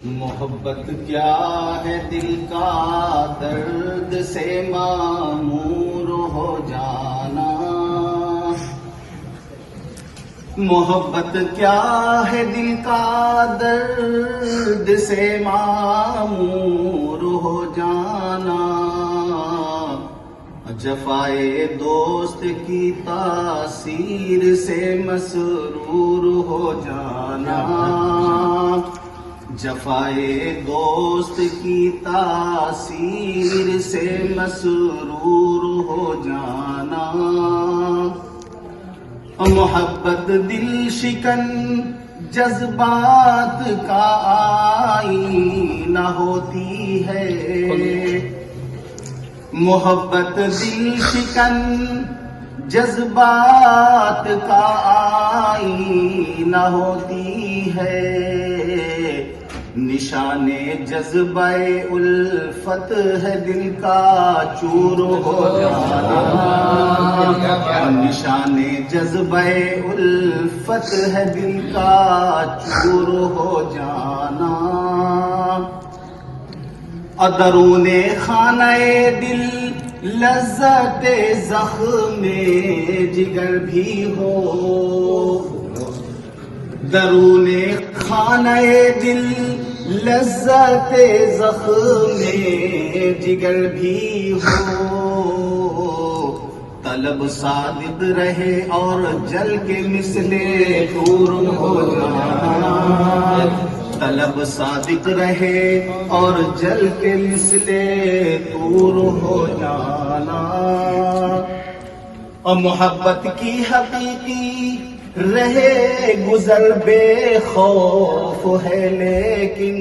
محبت کیا ہے دل کا درد سے معمور ہو جانا، محبت کیا ہے دل کا درد سے معمور ہو جانا، جفائے دوست کی تاثیر سے مسرور ہو جانا، جفائے دوست کی تاثیر سے مسرور ہو جانا، محبت دل شکن جذبات کا آئینہ ہوتی ہے، محبت دل شکن جذبات کا آئینہ ہوتی ہے، نشان جذبہ الفت ہے دل کا چور ہو جانا، نشان جذبہ الفت ہے دل کا چور ہو جانا، ادرون خانہ دل لذت زخم جگر بھی ہو، درون خانہ دل لذت زخم جگر بھی ہو، طلب صادق رہے اور جل کے مثل نور ہو جانا، طلب صادق رہے اور جل کے مثل نور ہو جانا، اور محبت کی حقیقی رہے گزر بے خوف ہے لیکن،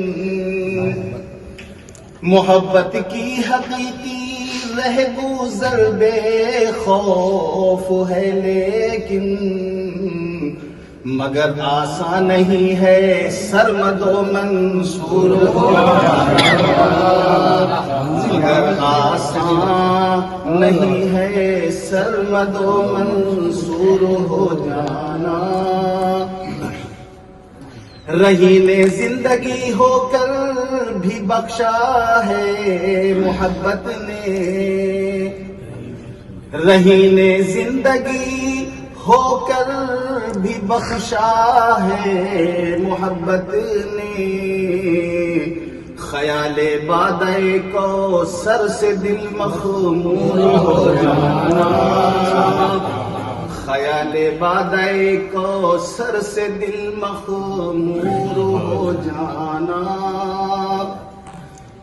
محبت کی حقیقی رہے گزر بے خوف ہے لیکن، مگر آسان نہیں ہے سرمد و منصور ہو جانا، مگر آسان نہیں ہے سرمد و منصور ہو جانا، رہین زندگی ہو کر بھی بخشا ہے محبت نے، رہین زندگی ہو کر بھی بخشا ہے محبت نے، خیال بادئ کو سر سے دل مخمور ہو جانا، خیال بادئ کو سر سے دل مخمور ہو جانا،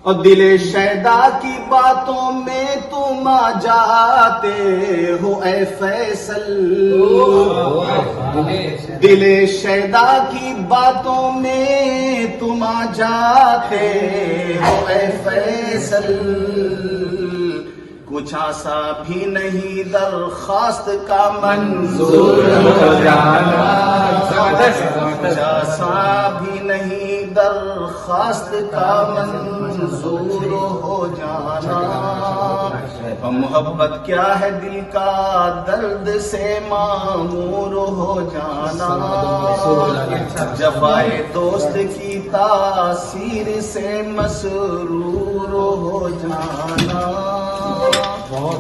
اور دل شیدا کی باتوں میں تم آ جاتے ہو اے فیصل، دل شیدا کی باتوں میں تم آ جاتے ہو اے فیصل، کچھ آسا بھی نہیں درخواست کا منظور ہو جانا، کچھ آسا بھی نہیں درخواست کا منظور ہو جانا، محبت کیا ہے دل کا درد سے معمور ہو جانا، جفائے دوست کی تاثیر سے مسرور ہو جانا، بہت